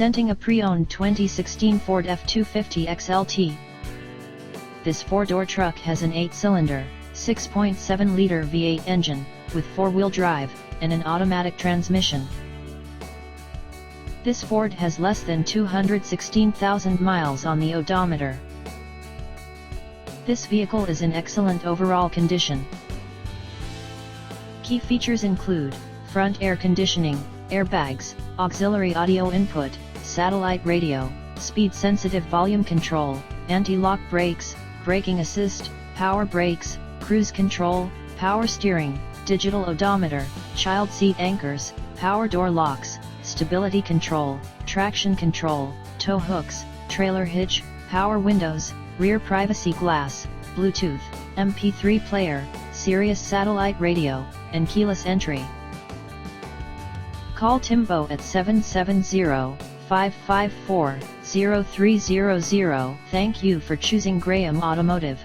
Presenting a pre-owned 2016 Ford F-250 XLT. This four-door truck has an 8-cylinder, 6.7-liter V8 engine, with four-wheel drive, and an automatic transmission. This Ford has less than 216,000 miles on the odometer. This vehicle is in excellent overall condition. Key features include front air conditioning, airbags, auxiliary audio input, satellite radio, speed-sensitive volume control, anti-lock brakes, braking assist, power brakes, cruise control, power steering, digital odometer, child seat anchors, power door locks, stability control, traction control, tow hooks, trailer hitch, power windows, rear privacy glass, Bluetooth, MP3 player, Sirius satellite radio, and keyless entry. Call Timbo at 770-554-0300. Thank you for choosing Graham Automotive.